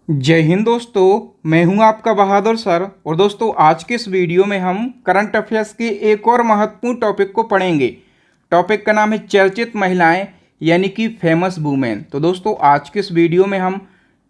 जय हिंद दोस्तों, मैं हूं आपका बहादुर सर। और दोस्तों, आज के इस वीडियो में हम करंट अफेयर्स के एक और महत्वपूर्ण टॉपिक को पढ़ेंगे। टॉपिक का नाम है चर्चित महिलाएं यानी कि फेमस वुमेन। तो दोस्तों, आज के इस वीडियो में हम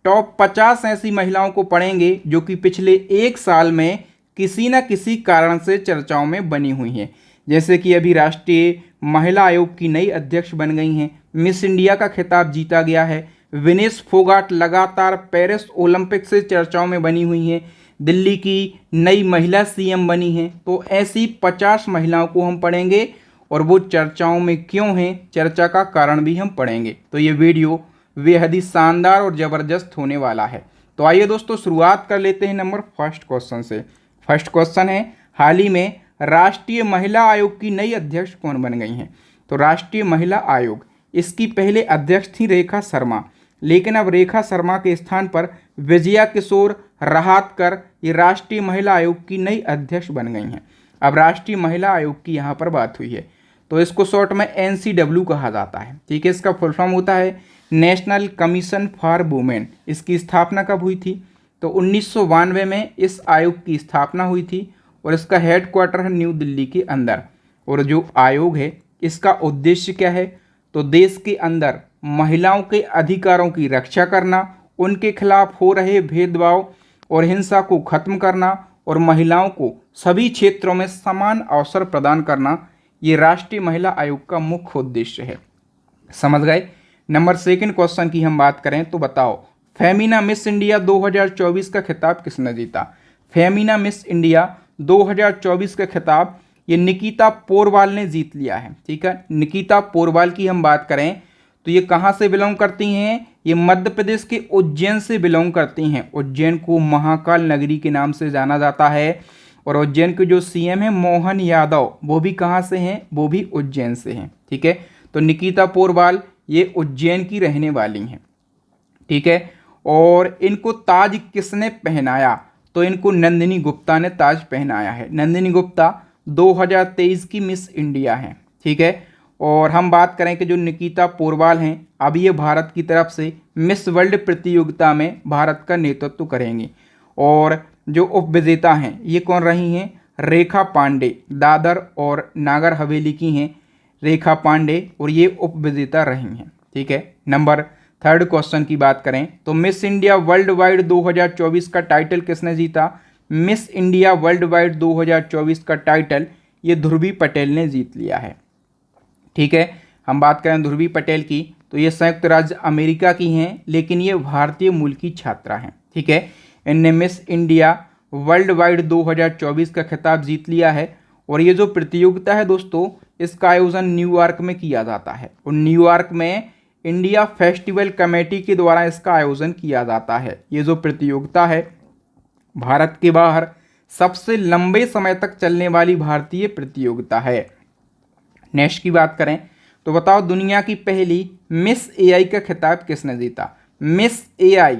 टॉप 50 ऐसी महिलाओं को पढ़ेंगे जो कि पिछले एक साल में किसी न किसी कारण से चर्चाओं में बनी हुई हैं। जैसे कि अभी राष्ट्रीय महिला आयोग की नई अध्यक्ष बन गई हैं, मिस इंडिया का खिताब जीता गया है, विनेश फोगाट लगातार पेरिस ओलंपिक से चर्चाओं में बनी हुई हैं, दिल्ली की नई महिला सीएम बनी हैं। तो ऐसी 50 महिलाओं को हम पढ़ेंगे और वो चर्चाओं में क्यों हैं, चर्चा का कारण भी हम पढ़ेंगे। तो ये वीडियो बेहद ही शानदार और ज़बरदस्त होने वाला है। तो आइए दोस्तों, शुरुआत कर लेते हैं नंबर फर्स्ट क्वेश्चन से। फर्स्ट क्वेश्चन है, हाल ही में राष्ट्रीय महिला आयोग की नई अध्यक्ष कौन बन गई हैं? तो राष्ट्रीय महिला आयोग, इसकी पहले अध्यक्ष थी रेखा शर्मा, लेकिन अब रेखा शर्मा के स्थान पर विजया किशोर रहातकर ये राष्ट्रीय महिला आयोग की नई अध्यक्ष बन गई हैं। अब राष्ट्रीय महिला आयोग की यहाँ पर बात हुई है, तो इसको शॉर्ट में NCW कहा जाता है। ठीक है, इसका फुल फॉर्म होता है नेशनल कमीशन फॉर वुमेन। इसकी स्थापना कब हुई थी? तो 1992 में इस आयोग की स्थापना हुई थी और इसका हेडक्वार्टर है न्यू दिल्ली के अंदर। और जो आयोग है, इसका उद्देश्य क्या है? तो देश के अंदर महिलाओं के अधिकारों की रक्षा करना, उनके खिलाफ हो रहे भेदभाव और हिंसा को खत्म करना और महिलाओं को सभी क्षेत्रों में समान अवसर प्रदान करना, ये राष्ट्रीय महिला आयोग का मुख्य उद्देश्य है। समझ गए? नंबर सेकंड क्वेश्चन की हम बात करें तो बताओ, फेमिना मिस इंडिया 2024 का खिताब किसने जीता? फेमिना मिस इंडिया 2024 का खिताब ये निकिता पोरवाल ने जीत लिया है। ठीक है, निकिता पोरवाल की हम बात करें तो ये कहाँ से बिलोंग करती हैं? ये मध्य प्रदेश के उज्जैन से बिलोंग करती हैं। उज्जैन को महाकाल नगरी के नाम से जाना जाता है। और उज्जैन के जो सीएम हैं मोहन यादव, वो भी कहाँ से हैं? वो भी उज्जैन से हैं। ठीक है, तो निकिता पोरवाल ये उज्जैन की रहने वाली हैं। ठीक है, और इनको ताज किसने पहनाया? तो इनको नंदिनी गुप्ता ने ताज पहनाया है। नंदिनी गुप्ता 2023 की मिस इंडिया हैं। ठीक है, और हम बात करें कि जो निकिता पोरवाल हैं, अब ये भारत की तरफ से मिस वर्ल्ड प्रतियोगिता में भारत का नेतृत्व करेंगी। और जो उप विजेता हैं ये कौन रही हैं? रेखा पांडे, दादर और नागर हवेली की हैं रेखा पांडे, और ये उप विजेता रही हैं। ठीक है, नंबर थर्ड क्वेश्चन की बात करें तो मिस इंडिया वर्ल्ड वाइड 2024 का टाइटल किसने जीता? मिस इंडिया वर्ल्ड वाइड 2024 का टाइटल ये ध्रुवी पटेल ने जीत लिया है। ठीक है, हम बात करें ध्रुवी पटेल की तो ये संयुक्त राज्य अमेरिका की हैं, लेकिन ये भारतीय मूल की छात्रा हैं। ठीक है, इनने मिस इंडिया वर्ल्ड वाइड 2024 का खिताब जीत लिया है। और ये जो प्रतियोगिता है दोस्तों, इसका आयोजन न्यूयॉर्क में किया जाता है और न्यूयॉर्क में इंडिया फेस्टिवल कमेटी के द्वारा इसका आयोजन किया जाता है। ये जो प्रतियोगिता है भारत के बाहर सबसे लंबे समय तक चलने वाली भारतीय प्रतियोगिता है। नेक्स्ट की बात करें तो बताओ, दुनिया की पहली मिस एआई का खिताब किसने जीता? मिस एआई,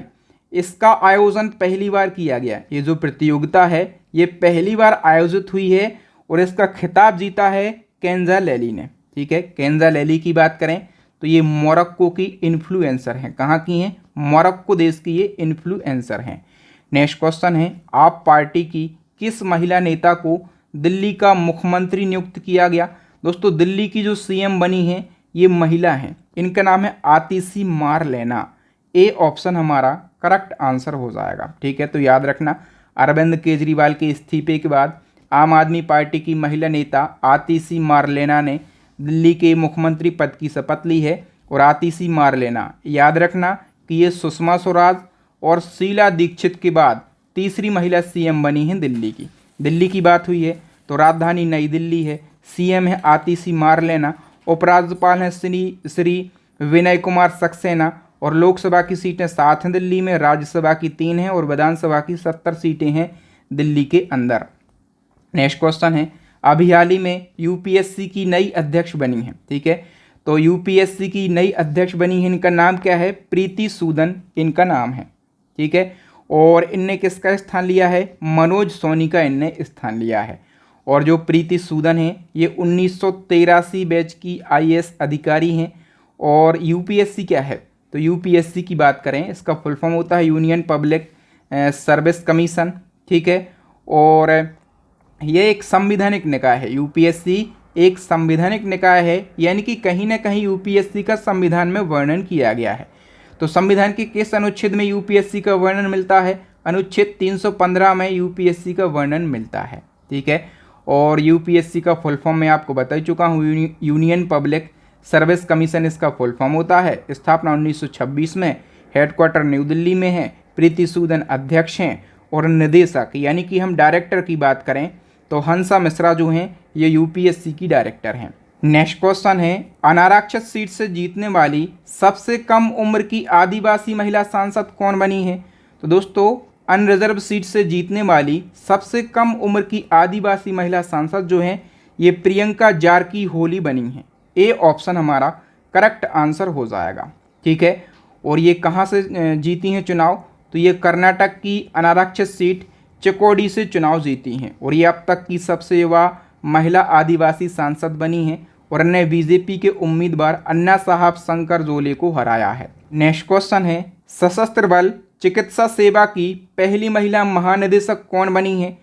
इसका आयोजन पहली बार किया गया। ये जो प्रतियोगिता है ये पहली बार आयोजित हुई है और इसका खिताब जीता है केंजा लेली ने। ठीक है, केंजा लेली की बात करें तो ये मोरक्को की इन्फ्लुएंसर हैं। कहाँ की हैं? मोरक्को देश की ये इन्फ्लुएंसर हैं। नेक्स्ट क्वेश्चन है, आप पार्टी की किस महिला नेता को दिल्ली का मुख्यमंत्री नियुक्त किया गया? दोस्तों, दिल्ली की जो सीएम बनी हैं ये महिला हैं, इनका नाम है आतिशी मारलेना। ए ऑप्शन हमारा करेक्ट आंसर हो जाएगा। ठीक है, तो याद रखना, अरविंद केजरीवाल के इस्तीफे के बाद आम आदमी पार्टी की महिला नेता आतिशी मारलेना ने दिल्ली के मुख्यमंत्री पद की शपथ ली है। और आतिशी मारलेना, याद रखना कि ये सुषमा स्वराज और शीला दीक्षित के बाद तीसरी महिला सीएम बनी हैं दिल्ली की। दिल्ली की बात हुई है तो राजधानी नई दिल्ली है, सीएम है आतिशी मारलेना, उपराज्यपाल हैं श्री विनय कुमार सक्सेना, और लोकसभा की सीटें 7 हैं दिल्ली में, राज्यसभा की 3 हैं और विधानसभा की 70 सीटें हैं दिल्ली के अंदर। नेक्स्ट क्वेश्चन है, अभी हाल ही में यूपीएससी की नई अध्यक्ष बनी है। ठीक है, तो यूपीएससी की नई अध्यक्ष बनी है, इनका नाम क्या है? प्रीति सूदन इनका नाम है। ठीक है, और इनने किसका स्थान लिया है? मनोज सोनी का इनने स्थान लिया है। और जो प्रीति सूदन है ये 1983 बैच की आईएएस अधिकारी हैं। और यूपीएससी क्या है? तो यूपीएससी की बात करें, इसका फुल फॉर्म होता है यूनियन पब्लिक सर्विस कमीशन, ठीक है। और ये एक संवैधानिक निकाय है, यूपीएससी एक संवैधानिक निकाय है, यानी कि कहीं ना कहीं यूपीएससी का संविधान में वर्णन किया गया है। तो संविधान के किस अनुच्छेद में यूपीएससी का वर्णन मिलता है? अनुच्छेद 315 में यूपीएससी का वर्णन मिलता है, ठीक है। और यूपीएससी का फुल फॉर्म मैं आपको बता चुका हूँ, यूनियन पब्लिक सर्विस कमीशन इसका फुल फॉर्म होता है। स्थापना 1926 में, हेडक्वार्टर न्यू दिल्ली में है, प्रीति सूदन अध्यक्ष हैं और निदेशक यानी कि हम डायरेक्टर की बात करें तो हंसा मिश्रा जो हैं ये यूपीएससी की डायरेक्टर हैं। नेक्स्ट क्वेश्चन है, अनारक्षित सीट से जीतने वाली सबसे कम उम्र की आदिवासी महिला सांसद कौन बनी है? तो दोस्तों अनरिजर्व सीट से जीतने वाली सबसे कम उम्र की आदिवासी महिला सांसद जो हैं ये प्रियंका जारकीहोली बनी हैं। ए ऑप्शन हमारा करेक्ट आंसर हो जाएगा, ठीक है। और ये कहाँ से जीती हैं चुनाव? तो ये कर्नाटक की अनारक्षित सीट चिकोडी से चुनाव जीती हैं और ये अब तक की सबसे युवा महिला आदिवासी सांसद बनी हैं और इन्हें बीजेपी के उम्मीदवार अन्ना साहब शंकर जोले को हराया है। नेक्स्ट क्वेश्चन है, सशस्त्र बल चिकित्सा सेवा की पहली महिला महानिदेशक कौन बनी है?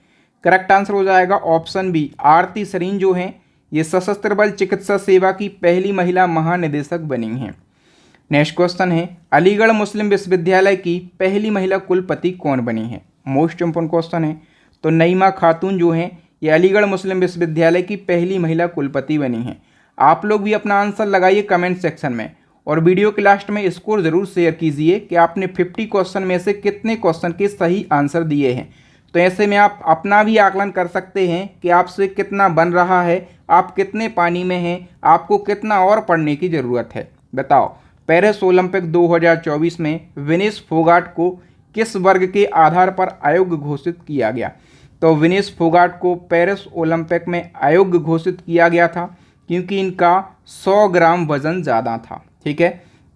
करेक्ट आंसर हो जाएगा ऑप्शन बी, आरती सरीन जो हैं ये सशस्त्र बल चिकित्सा सेवा की पहली महिला महानिदेशक बनी हैं। नेक्स्ट क्वेश्चन है, अलीगढ़ मुस्लिम विश्वविद्यालय की पहली महिला कुलपति कौन बनी है? मोस्ट इंपोर्टेंट क्वेश्चन है। तो नईमा खातून जो हैं ये अलीगढ़ मुस्लिम विश्वविद्यालय की पहली महिला कुलपति बनी हैं। आप लोग भी अपना आंसर लगाइए कमेंट सेक्शन में और वीडियो के लास्ट में स्कोर ज़रूर शेयर कीजिए कि आपने 50 क्वेश्चन में से कितने क्वेश्चन के सही आंसर दिए हैं। तो ऐसे में आप अपना भी आकलन कर सकते हैं कि आपसे कितना बन रहा है, आप कितने पानी में हैं, आपको कितना और पढ़ने की ज़रूरत है। बताओ, पेरिस ओलंपिक 2024 में विनेश फोगाट को किस वर्ग के आधार पर अयोग्य घोषित किया गया? तो विनेश फोगाट को पेरिस ओलंपिक में अयोग्य घोषित किया गया था क्योंकि इनका 100 ग्राम वजन ज़्यादा था, ठीक है।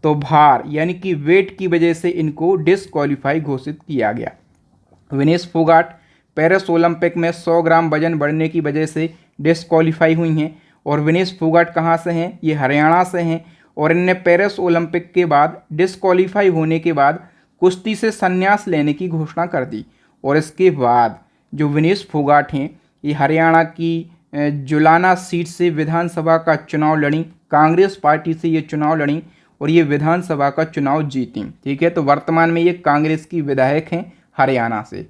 तो भार यानी कि वेट की वजह से इनको डिसक्वालीफाई घोषित किया गया। विनेश फोगाट पेरिस ओलंपिक में 100 ग्राम वजन बढ़ने की वजह से डिसक्वालीफाई हुई हैं। और विनेश फोगाट कहाँ से हैं? ये हरियाणा से हैं और इनने पेरिस ओलंपिक के बाद डिसक्वालीफाई होने के बाद कुश्ती से संन्यास लेने की घोषणा कर दी। और इसके बाद जो विनेश फोगाट हैं ये हरियाणा की जुलाना सीट से विधानसभा का चुनाव लड़ी, कांग्रेस पार्टी से ये चुनाव लड़ी और ये विधानसभा का चुनाव जीती, ठीक है। तो वर्तमान में ये कांग्रेस की विधायक हैं हरियाणा से।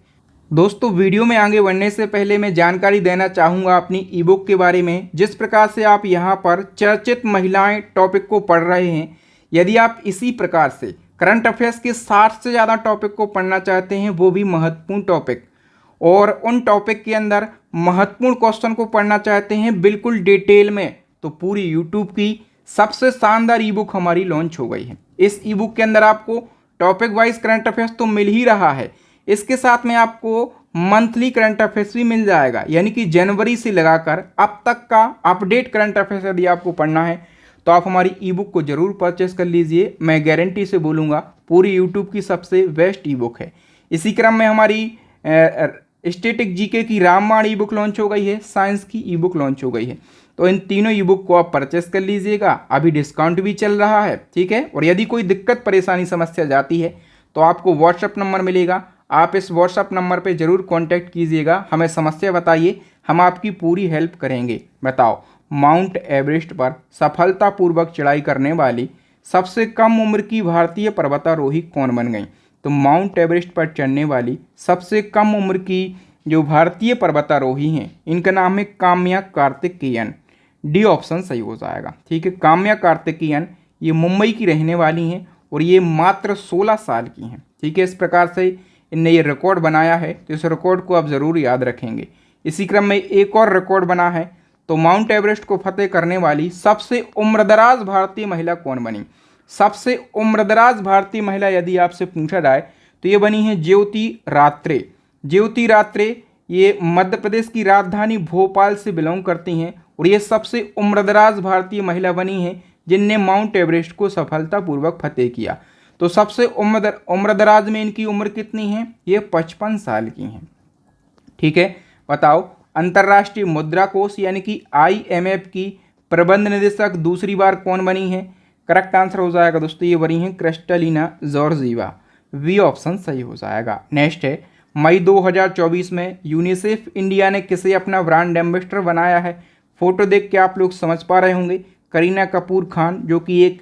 दोस्तों वीडियो में आगे बढ़ने से पहले मैं जानकारी देना चाहूँगा अपनी ई बुक के बारे में। जिस प्रकार से आप यहाँ पर चर्चित महिलाएं टॉपिक को पढ़ रहे हैं, यदि आप इसी प्रकार से करंट अफेयर्स के 60 से ज़्यादा टॉपिक को पढ़ना चाहते हैं, वो भी महत्वपूर्ण टॉपिक, और उन टॉपिक के अंदर महत्वपूर्ण क्वेश्चन को पढ़ना चाहते हैं बिल्कुल डिटेल में, तो पूरी यूट्यूब की सबसे शानदार ई बुक हमारी लॉन्च हो गई है। इस ई बुक के अंदर आपको टॉपिक वाइज करंट अफेयर्स तो मिल ही रहा है, इसके साथ में आपको मंथली करंट अफेयर्स भी मिल जाएगा, यानी कि जनवरी से लगाकर अब तक का अपडेट करंट अफेयर्स यदि आपको पढ़ना है तो आप हमारी ई बुक को जरूर परचेस कर लीजिए। मैं गारंटी से बोलूँगा पूरी यूट्यूब की सबसे बेस्ट ई बुक है। इसी क्रम में हमारी स्टैटिक जीके की रामबाण ई बुक लॉन्च हो गई है, साइंस की ई बुक लॉन्च हो गई है। तो इन तीनों ई बुक को आप परचेस कर लीजिएगा, अभी डिस्काउंट भी चल रहा है, ठीक है। और यदि कोई दिक्कत परेशानी समस्या जाती है तो आपको व्हाट्सअप नंबर मिलेगा, आप इस व्हाट्सअप नंबर पे ज़रूर कांटेक्ट कीजिएगा, हमें समस्या बताइए, हम आपकी पूरी हेल्प करेंगे। बताओ, माउंट एवरेस्ट पर सफलतापूर्वक चढ़ाई करने वाली सबसे कम उम्र की भारतीय पर्वतारोही कौन बन गई? तो माउंट एवरेस्ट पर चढ़ने वाली सबसे कम उम्र की जो भारतीय पर्वतारोही हैं इनका नाम है काम्या कार्तिकेयन। डी ऑप्शन सही हो जाएगा, ठीक है। काम्या कार्तिकेयन ये मुंबई की रहने वाली हैं और ये मात्र 16 साल की हैं, ठीक है। इस प्रकार से इनने ये रिकॉर्ड बनाया है, तो इस रिकॉर्ड को आप ज़रूर याद रखेंगे। इसी क्रम में एक और रिकॉर्ड बना है, तो माउंट एवरेस्ट को फतेह करने वाली सबसे उम्रदराज भारतीय महिला कौन बनी? सबसे उम्रदराज भारतीय महिला यदि आपसे पूछा जाए तो ये बनी है ज्योति रात्रे। ज्योति रात्रे ये मध्य प्रदेश की राजधानी भोपाल से बिलोंग करती हैं और ये सबसे उम्रदराज भारतीय महिला बनी हैं जिनने माउंट एवरेस्ट को सफलतापूर्वक फतेह किया। तो सबसे उम्रदराज में इनकी उम्र कितनी है? ये 55 साल की हैं, ठीक है। बताओ, अंतर्राष्ट्रीय मुद्रा कोष यानी कि IMF की प्रबंध निदेशक दूसरी बार कौन बनी है? करेक्ट आंसर हो जाएगा दोस्तों, ये बनी है क्रिस्टलिना जॉर्जिवा, बी ऑप्शन सही हो जाएगा। नेक्स्ट है, मई 2024 में यूनिसेफ इंडिया ने किसे अपना ब्रांड एम्बेसडर बनाया है। फोटो देख के आप लोग समझ पा रहे होंगे, करीना कपूर खान जो कि एक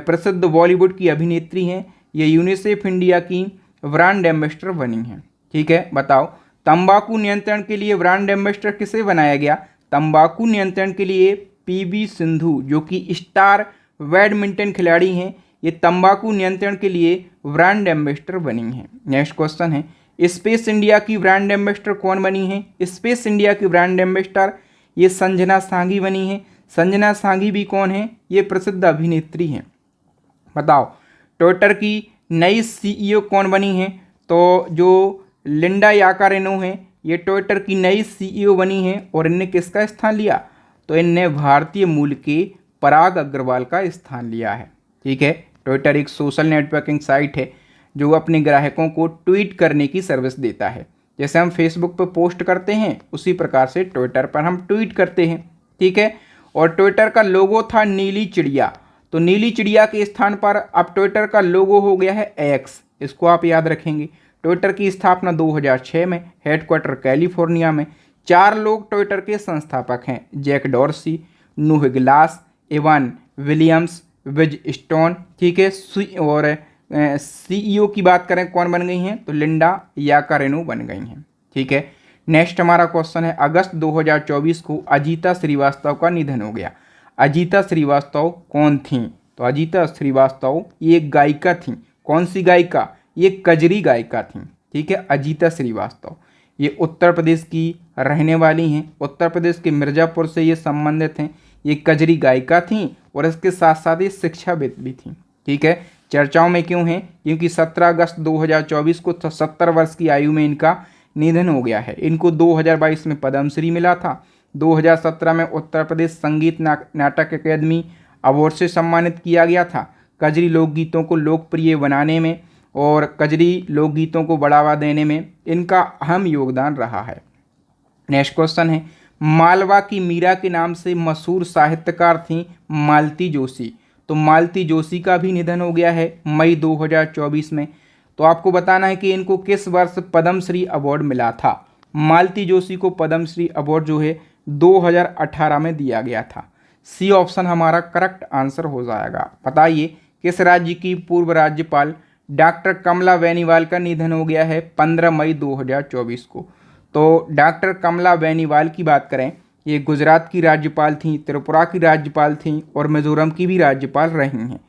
प्रसिद्ध बॉलीवुड की अभिनेत्री हैं, ये यूनिसेफ इंडिया की ब्रांड एम्बेसडर बनी हैं। ठीक है, बताओ तंबाकू नियंत्रण के लिए ब्रांड एम्बेसडर किसे बनाया गया। तंबाकू नियंत्रण के लिए पीवी सिंधु जो कि स्टार बैडमिंटन खिलाड़ी हैं, ये तंबाकू नियंत्रण के लिए ब्रांड एम्बेसडर बनी हैं। नेक्स्ट क्वेश्चन है, स्पेस इंडिया की ब्रांड एम्बेसडर कौन बनी है। स्पेस इंडिया की ब्रांड एम्बेसडर ये संजना सांघी बनी है। संजना सांघी भी कौन है, ये प्रसिद्ध अभिनेत्री हैं। बताओ ट्विटर की नई सीईओ कौन बनी है। तो जो लिंडा याकारिनो है, ये ट्विटर की नई सीईओ बनी है और इनने किसका स्थान लिया, तो इनने भारतीय मूल के पराग अग्रवाल का स्थान लिया है। ठीक है, ट्विटर एक सोशल नेटवर्किंग साइट है जो अपने ग्राहकों को ट्वीट करने की सर्विस देता है। जैसे हम फेसबुक पर पोस्ट करते हैं उसी प्रकार से ट्विटर पर हम ट्वीट करते हैं। ठीक है, और ट्विटर का लोगो था नीली चिड़िया, तो नीली चिड़िया के स्थान पर अब ट्विटर का लोगो हो गया है एक्स, इसको आप याद रखेंगे। ट्विटर की स्थापना 2006 में, हेडक्वार्टर कैलिफोर्निया में। 4 लोग ट्विटर के संस्थापक हैं, जैक डॉर्सी, नूह गिलास, इवान विलियम्स, विज स्टोन। ठीक है, और सीईओ की बात करें कौन बन गई हैं, तो लिंडा याकारिनो बन गई हैं। ठीक है, नेक्स्ट हमारा क्वेश्चन है, अगस्त 2024 को अजीता श्रीवास्तव का निधन हो गया। अजीता श्रीवास्तव कौन थी, तो अजीता श्रीवास्तव ये एक गायिका थी। कौन सी गायिका, ये कजरी गायिका थी। ठीक है, अजीता श्रीवास्तव ये उत्तर प्रदेश की रहने वाली हैं, उत्तर प्रदेश के मिर्ज़ापुर से ये संबंधित हैं। ये कजरी गायिका थी और इसके साथ साथ ये शिक्षाविद भी थी। ठीक है, चर्चाओं में क्यों हैं, क्योंकि 17 अगस्त 2024 को 70 वर्ष की आयु में इनका निधन हो गया है। इनको 2022 में पद्मश्री मिला था। 2017 में उत्तर प्रदेश संगीत नाटक अकादमी अवार्ड से सम्मानित किया गया था। कजरी लोकगीतों को लोकप्रिय बनाने में और कजरी लोकगीतों को बढ़ावा देने में इनका अहम योगदान रहा है। नेक्स्ट क्वेश्चन है, मालवा की मीरा के नाम से मशहूर साहित्यकार थी मालती जोशी। तो मालती जोशी का भी निधन हो गया है मई 2024 में। तो आपको बताना है कि इनको किस वर्ष पद्मश्री अवार्ड मिला था। मालती जोशी को पद्मश्री अवार्ड जो है 2018 में दिया गया था। सी ऑप्शन हमारा करेक्ट आंसर हो जाएगा। बताइए किस राज्य की पूर्व राज्यपाल डॉक्टर कमला बेनीवाल का निधन हो गया है 15 मई 2024 को। तो डॉक्टर कमला बेनीवाल की बात करें, ये गुजरात की राज्यपाल थी, त्रिपुरा की राज्यपाल थी और मिजोरम की भी राज्यपाल रही हैं।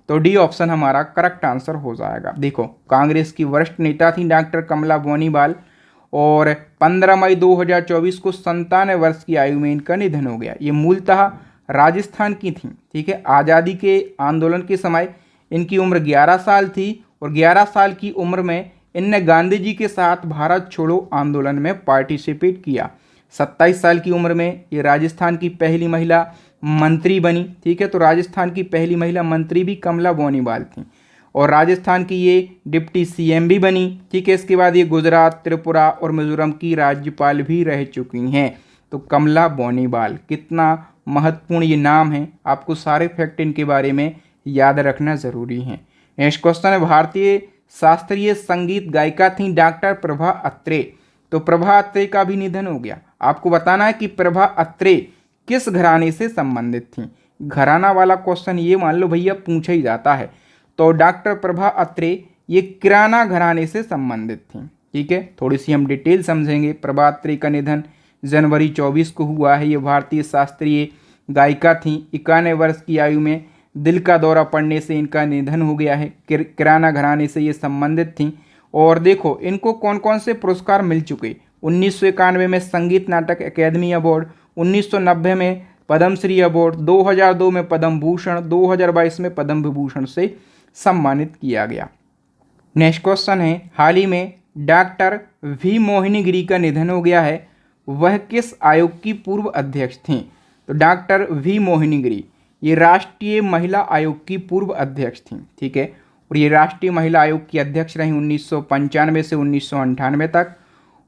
तो डी ऑप्शन हमारा करेक्ट आंसर हो जाएगा। देखो कांग्रेस की वरिष्ठ नेता थी डॉक्टर कमला बेनीवाल और 15 मई 2024 को 97 वर्ष की आयु में इनका निधन हो गया। ये मूलतः राजस्थान की थी। ठीक है, आज़ादी के आंदोलन के समय इनकी उम्र 11 साल थी और 11 साल की उम्र में इनने गांधी जी के साथ भारत छोड़ो आंदोलन में पार्टिसिपेट किया। 27 साल की उम्र में ये राजस्थान की पहली महिला मंत्री बनी। ठीक है, तो राजस्थान की पहली महिला मंत्री भी कमला बेनीवाल थी और राजस्थान की ये डिप्टी सीएम भी बनी। ठीक है, इसके बाद ये गुजरात, त्रिपुरा और मिजोरम की राज्यपाल भी रह चुकी हैं। तो कमला बेनीवाल कितना महत्वपूर्ण ये नाम है, आपको सारे फैक्ट इनके बारे में याद रखना ज़रूरी है। नेक्स्ट क्वेश्चन है, भारतीय शास्त्रीय संगीत गायिका थी डॉक्टर प्रभा अत्रे। तो प्रभा अत्रे का भी निधन हो गया। आपको बताना है कि प्रभा अत्रे किस घराने से संबंधित थी। घराना वाला क्वेश्चन ये मान लो भैया पूछा ही जाता है। तो डॉक्टर प्रभा अत्रे ये किराना घराने से संबंधित थी। ठीक है, थोड़ी सी हम डिटेल समझेंगे। प्रभा अत्रे का निधन जनवरी 24 को हुआ है। ये भारतीय शास्त्रीय गायिका थी। 91 वर्ष की आयु में दिल का दौरा पड़ने से इनका निधन हो गया है। किराना घराने से ये संबंधित थी। और देखो इनको कौन कौन से पुरस्कार मिल चुके। 1991 में संगीत नाटक अकादमी अवार्ड, 1990 में पद्मश्री अवार्ड, 2002 में पद्म भूषण, 2022 में पद्म विभूषण से सम्मानित किया गया। नेक्स्ट क्वेश्चन है, हाल ही में डॉक्टर वी मोहिनी गिरी का निधन हो गया है। वह किस आयोग की पूर्व अध्यक्ष थीं। तो डॉक्टर वी मोहिनी गिरी ये राष्ट्रीय महिला आयोग की पूर्व अध्यक्ष थीं। ठीक है, और ये राष्ट्रीय महिला आयोग की अध्यक्ष रहीं 1995 से 1998 तक।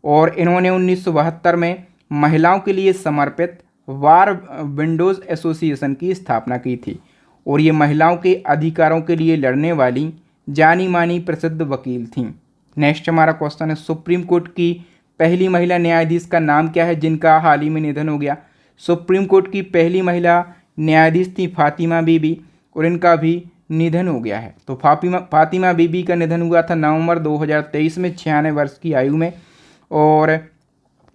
और इन्होंने 1972 में महिलाओं के लिए समर्पित वार विंडोज़ एसोसिएशन की स्थापना की थी। और ये महिलाओं के अधिकारों के लिए लड़ने वाली जानी मानी प्रसिद्ध वकील थीं। नेक्स्ट हमारा क्वेश्चन है, सुप्रीम कोर्ट की पहली महिला न्यायाधीश का नाम क्या है जिनका हाल ही में निधन हो गया? सुप्रीम कोर्ट की पहली महिला न्यायाधीश थी फातिमा बीबी और इनका भी निधन हो गया है। तो फातिमा बीबी का निधन हुआ था नवंबर 2023 में 96 वर्ष की आयु में। और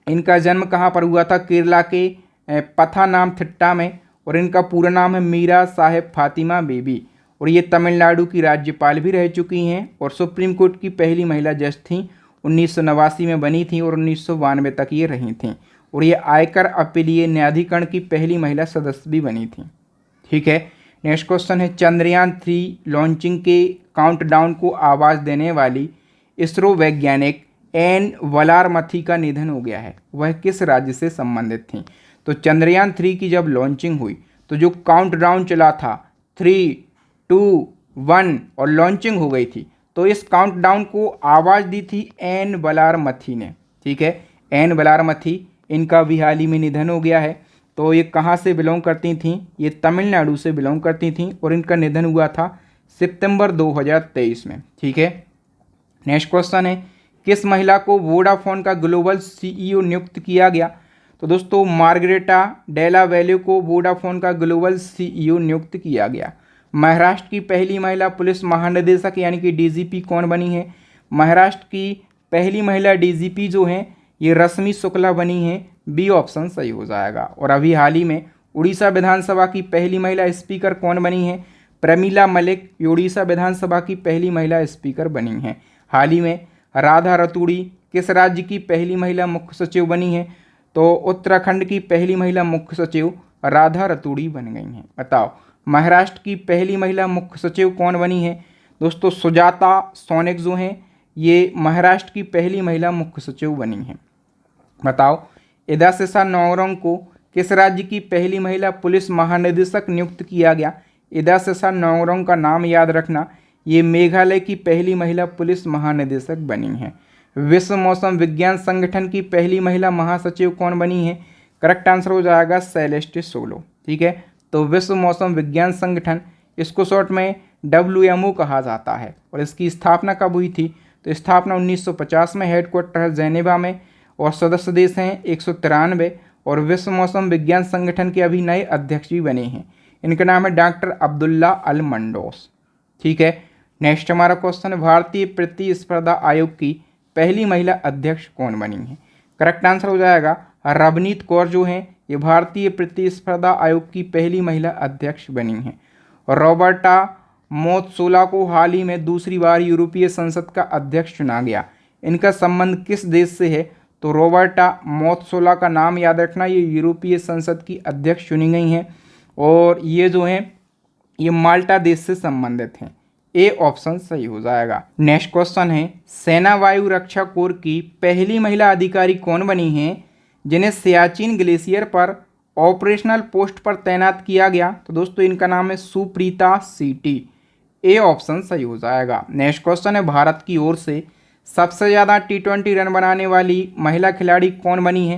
इनका जन्म कहाँ पर हुआ था? केरला के पथानामथिट्टा में। और इनका पूरा नाम है मीरा साहेब फातिमा बीबी और ये तमिलनाडु की राज्यपाल भी रह चुकी हैं और सुप्रीम कोर्ट की पहली महिला जज थीं। 1989 में बनी थी और 1992 तक ये रही थीं और ये आयकर अपीलीय न्यायाधिकरण की पहली महिला सदस्य भी बनी थी। ठीक है, नेक्स्ट क्वेश्चन है, चंद्रयान 3 लॉन्चिंग के काउंटडाउन को आवाज़ देने वाली इसरो वैज्ञानिक एन वलारमथी का निधन हो गया है। वह किस राज्य से संबंधित थी? तो चंद्रयान 3 की जब लॉन्चिंग हुई तो जो काउंटडाउन चला था 3, 2, 1 और लॉन्चिंग हो गई थी, तो इस काउंटडाउन को आवाज़ दी थी एन वलारमथी ने। ठीक है, एन वलारमथी, इनका भी हाल ही में निधन हो गया है। तो ये कहाँ से बिलोंग करती थीं? ये तमिलनाडु से बिलोंग करती थीं और इनका निधन हुआ था सितंबर 2023 में। ठीक है, नेक्स्ट क्वेश्चन है, किस महिला को वोडाफोन का ग्लोबल सीईओ नियुक्त किया गया? तो दोस्तों मार्गरेटा डेला वैल्यू को वोडाफोन का ग्लोबल सीईओ नियुक्त किया गया। महाराष्ट्र की पहली महिला पुलिस महानिदेशक यानी कि डीजीपी कौन बनी है? महाराष्ट्र की पहली महिला डीजीपी जो हैं ये रश्मि शुक्ला बनी हैं। बी ऑप्शन सही हो जाएगा। और अभी हाल ही में उड़ीसा विधानसभा की पहली महिला स्पीकर कौन बनी है? प्रमीला मलिक उड़ीसा विधानसभा की पहली महिला स्पीकर बनी हैं। हाल ही में राधा रतूड़ी किस राज्य की पहली महिला मुख्य सचिव बनी है? तो उत्तराखंड की पहली महिला मुख्य सचिव राधा रतूड़ी बन गई हैं। बताओ महाराष्ट्र की पहली महिला मुख्य सचिव कौन बनी है? दोस्तों सुजाता सोनिक जो हैं ये महाराष्ट्र की पहली महिला मुख्य सचिव बनी हैं। बताओ इदासिसा नौरोंग को किस राज्य की पहली महिला पुलिस महानिदेशक नियुक्त किया गया? इदासिसा नौरोंग का नाम याद रखना, ये मेघालय की पहली महिला पुलिस महानिदेशक बनी हैं। विश्व मौसम विज्ञान संगठन की पहली महिला महासचिव कौन बनी है? करेक्ट आंसर हो जाएगा सेलेस्टी सोलो। ठीक है, तो विश्व मौसम विज्ञान संगठन, इसको शॉर्ट में WMO कहा जाता है और इसकी स्थापना कब हुई थी? तो स्थापना 1950 में, हेडक्वार्टर है जेनेवा में और सदस्य देश हैं 193 और विश्व मौसम विज्ञान संगठन के अभी नए अध्यक्ष भी बने हैं। इनका नाम है डॉक्टर अब्दुल्ला अल मंडोस। ठीक है, नेक्स्ट हमारा क्वेश्चन है, भारतीय प्रतिस्पर्धा आयोग की पहली महिला अध्यक्ष कौन बनी है? करेक्ट आंसर हो जाएगा रवनीत कौर जो हैं ये भारतीय प्रतिस्पर्धा आयोग की पहली महिला अध्यक्ष बनी हैं। और रॉबर्टा मोत्सोला को हाल ही में दूसरी बार यूरोपीय संसद का अध्यक्ष चुना गया। इनका संबंध किस देश से है? तो रॉबर्टा मोत्सोला का नाम याद रखना, ये यूरोपीय संसद की अध्यक्ष चुनी गई हैं और ये जो हैं ये माल्टा देश से संबंधित हैं। ए ऑप्शन सही हो जाएगा। नेक्स्ट क्वेश्चन है, सेना वायु रक्षा कोर की पहली महिला अधिकारी कौन बनी हैं जिन्हें सियाचिन ग्लेशियर पर ऑपरेशनल पोस्ट पर तैनात किया गया? तो दोस्तों इनका नाम है सुप्रीता सीटी। ए ऑप्शन सही हो जाएगा। नेक्स्ट क्वेश्चन है, भारत की ओर से सबसे ज़्यादा T20 रन बनाने वाली महिला खिलाड़ी कौन बनी है?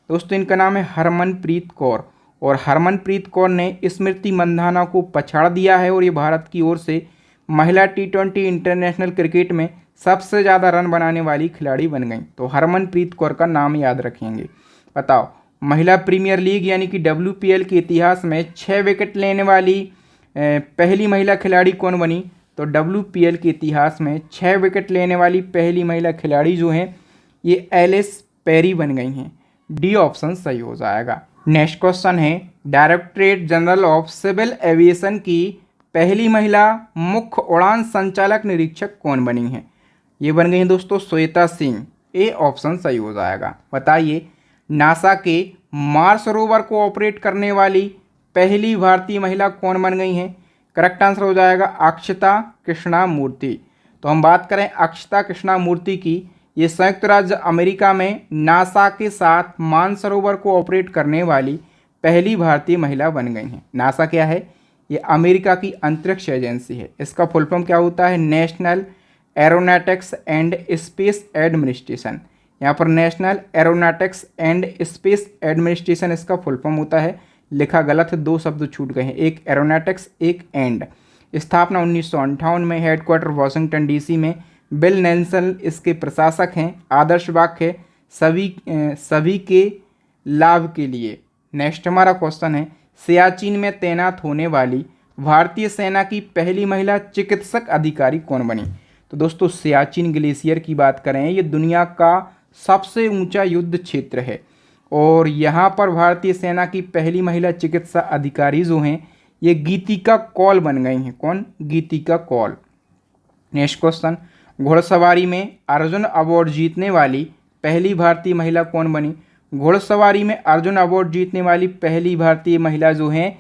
दोस्तों इनका नाम है हरमनप्रीत कौर और हरमनप्रीत कौर ने स्मृति मंधाना को पछाड़ दिया है और ये भारत की ओर से महिला T20 इंटरनेशनल क्रिकेट में सबसे ज़्यादा रन बनाने वाली खिलाड़ी बन गई। तो हरमनप्रीत कौर का नाम याद रखेंगे। बताओ महिला प्रीमियर लीग यानी कि WPL के इतिहास में 6 विकेट लेने वाली पहली महिला खिलाड़ी कौन बनी? तो WPL के इतिहास में 6 विकेट लेने वाली पहली महिला खिलाड़ी जो हैं ये एलिस पेरी बन गई हैं। डी ऑप्शन सही हो जाएगा। नेक्स्ट क्वेश्चन है, directorate general of civil aviation की पहली महिला मुख्य उड़ान संचालक निरीक्षक कौन बनी है? ये बन गई हैं दोस्तों श्वेता सिंह। ए ऑप्शन सही हो जाएगा। बताइए नासा के मार्स रोवर को ऑपरेट करने वाली पहली भारतीय महिला कौन बन गई हैं? करेक्ट आंसर हो जाएगा अक्षता कृष्णामूर्ति। तो हम बात करें अक्षता कृष्णामूर्ति की, ये संयुक्त राज्य अमेरिका में नासा के साथ मानसरोवर को ऑपरेट करने वाली पहली भारतीय महिला बन गई हैं। नासा क्या है? ये अमेरिका की अंतरिक्ष एजेंसी है। इसका फुल फॉर्म क्या होता है? National aeronautics and space administration. यहाँ पर national aeronautics and space administration इसका फुल फॉर्म होता है, लिखा गलत है, 2 शब्द छूट गए हैं, एक एरोनॉटिक्स एक एंड। स्थापना 1958 में, हेडक्वार्टर वाशिंगटन डीसी में। बिल नेल्सन इसके प्रशासक हैं। आदर्श वाक्य सभी के लाभ के लिए। नेक्स्ट हमारा क्वेश्चन है, सियाचिन में तैनात होने वाली भारतीय सेना की पहली महिला चिकित्सक अधिकारी कौन बनी? तो दोस्तों सियाचिन ग्लेशियर की बात करें, ये दुनिया का सबसे ऊंचा युद्ध क्षेत्र है और यहाँ पर भारतीय सेना की पहली महिला चिकित्सा अधिकारी जो हैं ये गीतिका कौल बन गई हैं। कौन? गीतिका कौल। नेक्स्ट क्वेश्चन, घुड़सवारी में अर्जुन अवार्ड जीतने वाली पहली भारतीय महिला कौन बनी? घुड़सवारी में अर्जुन अवार्ड जीतने वाली पहली भारतीय महिला जो हैं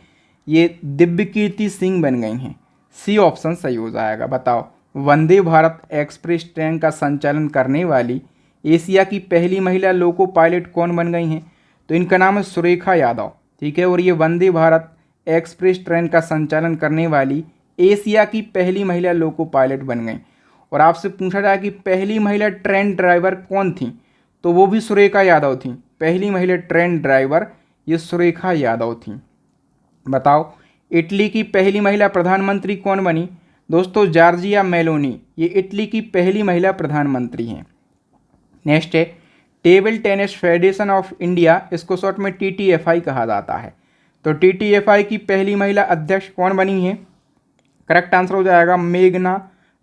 ये दिव्यकीर्ति सिंह बन गई हैं। सी ऑप्शन सही हो जाएगा। बताओ, वंदे भारत एक्सप्रेस ट्रेन का संचालन करने वाली एशिया की पहली महिला लोको पायलट कौन बन गई हैं? तो इनका नाम है सुरेखा यादव। ठीक है, और ये वंदे भारत एक्सप्रेस ट्रेन का संचालन करने वाली एशिया की पहली महिला लोको पायलट बन गई। और आपसे पूछा जाए कि पहली महिला ट्रेन ड्राइवर कौन थी, तो वो भी सुरेखा यादव थी। पहली महिला ट्रेन ड्राइवर ये सुरेखा यादव थी। बताओ, इटली की पहली महिला प्रधानमंत्री कौन बनी? दोस्तों जॉर्जिया मेलोनी, ये इटली की पहली महिला प्रधानमंत्री हैं। नेक्स्ट है, table tennis federation of India, इसको शॉर्ट में TTFI कहा जाता है। तो TTFI की पहली महिला अध्यक्ष कौन बनी है? करेक्ट आंसर हो जाएगा मेघना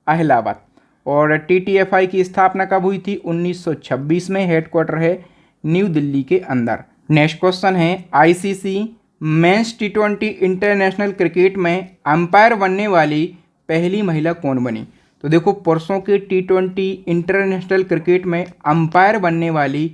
अहलावत। और TTFI की स्थापना कब हुई थी? 1926 में। हेडक्वार्टर है न्यू दिल्ली के अंदर। नेक्स्ट क्वेश्चन है, ICC men's T20 international cricket में अंपायर बनने वाली पहली महिला कौन बनी? तो देखो, पुरुषों के T20 इंटरनेशनल क्रिकेट में अंपायर बनने वाली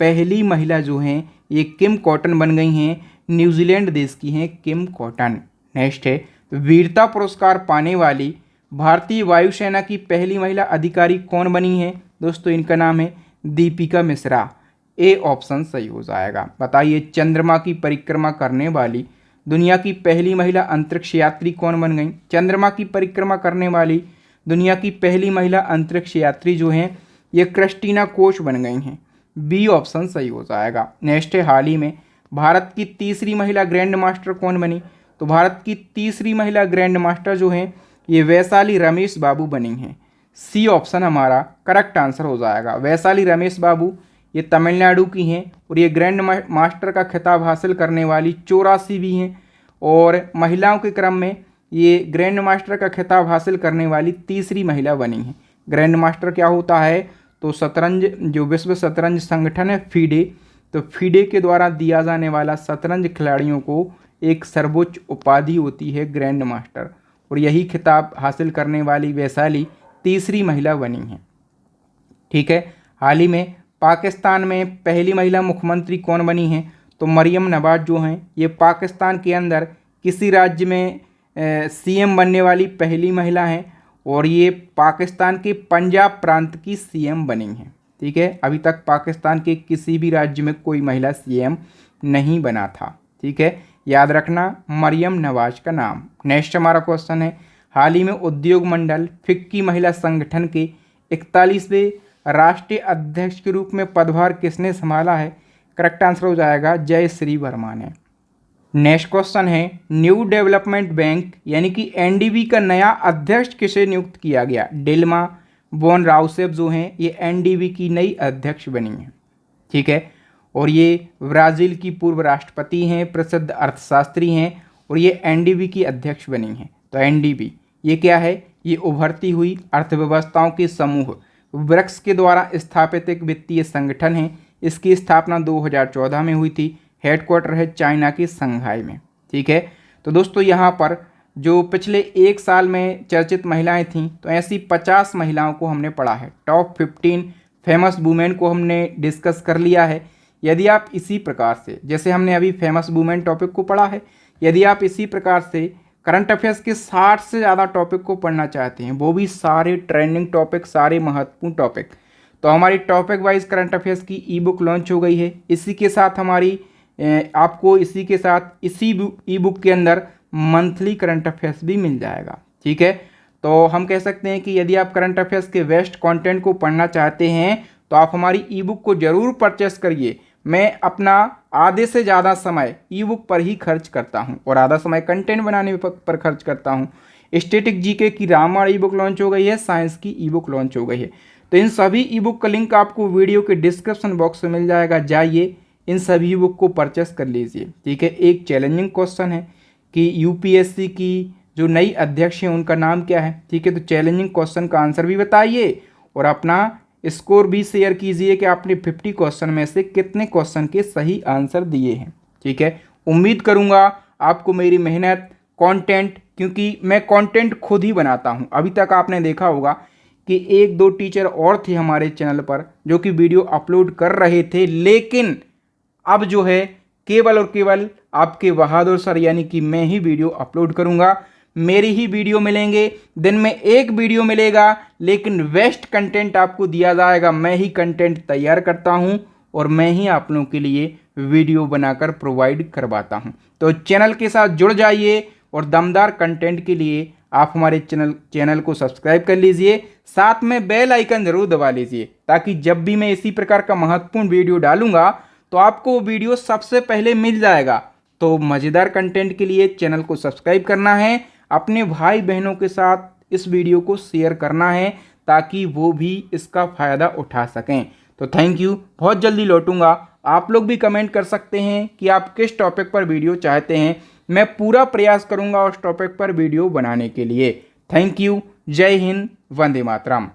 पहली महिला जो हैं ये किम कॉटन बन गई हैं। न्यूजीलैंड देश की हैं किम कॉटन। नेक्स्ट है, वीरता पुरस्कार पाने वाली भारतीय वायुसेना की पहली महिला अधिकारी कौन बनी है? दोस्तों इनका नाम है दीपिका मिश्रा। ए ऑप्शन सही हो जाएगा। बताइए, चंद्रमा की परिक्रमा करने वाली दुनिया की पहली महिला अंतरिक्ष यात्री कौन बन गई? चंद्रमा की परिक्रमा करने वाली दुनिया की पहली महिला अंतरिक्ष यात्री जो हैं ये क्रिस्टीना कोच बन गई हैं। बी ऑप्शन सही हो जाएगा। नेक्स्ट है, हाल ही में भारत की तीसरी महिला ग्रैंड मास्टर कौन बनी? तो भारत की तीसरी महिला ग्रैंड मास्टर जो हैं ये वैशाली रमेश बाबू बनी हैं। सी ऑप्शन हमारा करेक्ट आंसर हो जाएगा। वैशाली रमेश बाबू ये तमिलनाडु की हैं और ये ग्रैंड मास्टर का खिताब हासिल करने वाली 84वीं हैं और महिलाओं के क्रम में ये ग्रैंड मास्टर का खिताब हासिल करने वाली तीसरी महिला बनी है। ग्रैंड मास्टर क्या होता है? तो शतरंज, जो विश्व शतरंज संगठन है फीडे, तो फीडे के द्वारा दिया जाने वाला शतरंज खिलाड़ियों को एक सर्वोच्च उपाधि होती है ग्रैंड मास्टर, और यही खिताब हासिल करने वाली वैशाली तीसरी महिला बनी है। ठीक है, हाल ही में पाकिस्तान में पहली महिला मुख्यमंत्री कौन बनी है? तो मरियम नवाज जो हैं ये पाकिस्तान के अंदर किसी राज्य में CM बनने वाली पहली महिला हैं और ये पाकिस्तान के पंजाब प्रांत की CM बनी हैं। ठीक है, अभी तक पाकिस्तान के किसी भी राज्य में कोई महिला CM नहीं बना था। ठीक है, याद रखना मरियम नवाज का नाम। नेक्स्ट हमारा क्वेश्चन है, हाल ही में उद्योग मंडल फिक्की महिला संगठन के 41वें राष्ट्रीय अध्यक्ष के रूप में पदभार किसने संभाला है? करेक्ट आंसर हो जाएगा जय श्री वर्मा ने। नेक्स्ट क्वेश्चन है, न्यू डेवलपमेंट बैंक यानी कि NDB का नया अध्यक्ष किसे नियुक्त किया गया? डिल्मा बोन राउसेफ जो हैं ये NDB की नई अध्यक्ष बनी हैं। ठीक है, और ये ब्राज़ील की पूर्व राष्ट्रपति हैं, प्रसिद्ध अर्थशास्त्री हैं और ये NDB की अध्यक्ष बनी हैं। तो NDB ये क्या है? ये उभरती हुई अर्थव्यवस्थाओं के समूह ब्रिक्स के द्वारा स्थापित एक वित्तीय संगठन है। इसकी स्थापना 2014 में हुई थी। हेडक्वार्टर है चाइना के संघाई में। ठीक है, तो दोस्तों यहाँ पर जो पिछले 1 साल में चर्चित महिलाएं थीं तो ऐसी 50 महिलाओं को हमने पढ़ा है। टॉप 15 फेमस वुमेन को हमने डिस्कस कर लिया है। यदि आप इसी प्रकार से, जैसे हमने अभी फेमस वुमेन टॉपिक को पढ़ा है, यदि आप इसी प्रकार से करंट अफेयर्स के 60 से ज़्यादा टॉपिक को पढ़ना चाहते हैं, वो भी सारे ट्रेंडिंग टॉपिक, सारे महत्वपूर्ण टॉपिक, तो हमारी टॉपिक वाइज करंट अफेयर्स की ई-बुक लॉन्च हो गई है। इसी के साथ हमारी आपको इसी ई-बुक के अंदर मंथली करंट अफेयर्स भी मिल जाएगा। ठीक है, तो हम कह सकते हैं कि यदि आप करंट अफेयर्स के बेस्ट कंटेंट को पढ़ना चाहते हैं तो आप हमारी ई-बुक को ज़रूर परचेस करिए। मैं अपना आधे से ज़्यादा समय ई बुक पर ही खर्च करता हूं और आधा समय कंटेंट बनाने पर खर्च करता हूं। स्टैटिक जीके की रामायण ई बुक लॉन्च हो गई है, साइंस की ई बुक लॉन्च हो गई है। तो इन सभी ई बुक का लिंक आपको वीडियो के डिस्क्रिप्शन बॉक्स में मिल जाएगा, जाइए इन सभी ई बुक को परचेस कर लीजिए। ठीक है, एक चैलेंजिंग क्वेश्चन है कि यूपीएससी की जो नई अध्यक्ष हैं उनका नाम क्या है। ठीक है, तो चैलेंजिंग क्वेश्चन का आंसर भी बताइए और अपना स्कोर भी शेयर कीजिए कि आपने 50 क्वेश्चन में से कितने क्वेश्चन के सही आंसर दिए हैं। ठीक है, उम्मीद करूंगा आपको मेरी मेहनत, कंटेंट, क्योंकि मैं कंटेंट खुद ही बनाता हूं। अभी तक आपने देखा होगा कि एक दो टीचर और थे हमारे चैनल पर जो कि वीडियो अपलोड कर रहे थे, लेकिन अब जो है केवल और केवल आपके बहादुर सर यानी कि मैं ही वीडियो अपलोड करूंगा। मेरी ही वीडियो मिलेंगे, दिन में एक वीडियो मिलेगा, लेकिन बेस्ट कंटेंट आपको दिया जाएगा। मैं ही कंटेंट तैयार करता हूं और मैं ही आप लोगों के लिए वीडियो बनाकर प्रोवाइड करवाता हूं। तो चैनल के साथ जुड़ जाइए और दमदार कंटेंट के लिए आप हमारे चैनल को सब्सक्राइब कर लीजिए, साथ में बेल आइकन जरूर दबा लीजिए ताकि जब भी मैं इसी प्रकार का महत्वपूर्ण वीडियो डालूंगा तो आपको वो वीडियो सबसे पहले मिल जाएगा। तो मज़ेदार कंटेंट के लिए चैनल को सब्सक्राइब करना है, अपने भाई बहनों के साथ इस वीडियो को शेयर करना है ताकि वो भी इसका फ़ायदा उठा सकें। तो थैंक यू, बहुत जल्दी लौटूंगा। आप लोग भी कमेंट कर सकते हैं कि आप किस टॉपिक पर वीडियो चाहते हैं, मैं पूरा प्रयास करूंगा उस टॉपिक पर वीडियो बनाने के लिए। थैंक यू, जय हिंद, वंदे मातरम।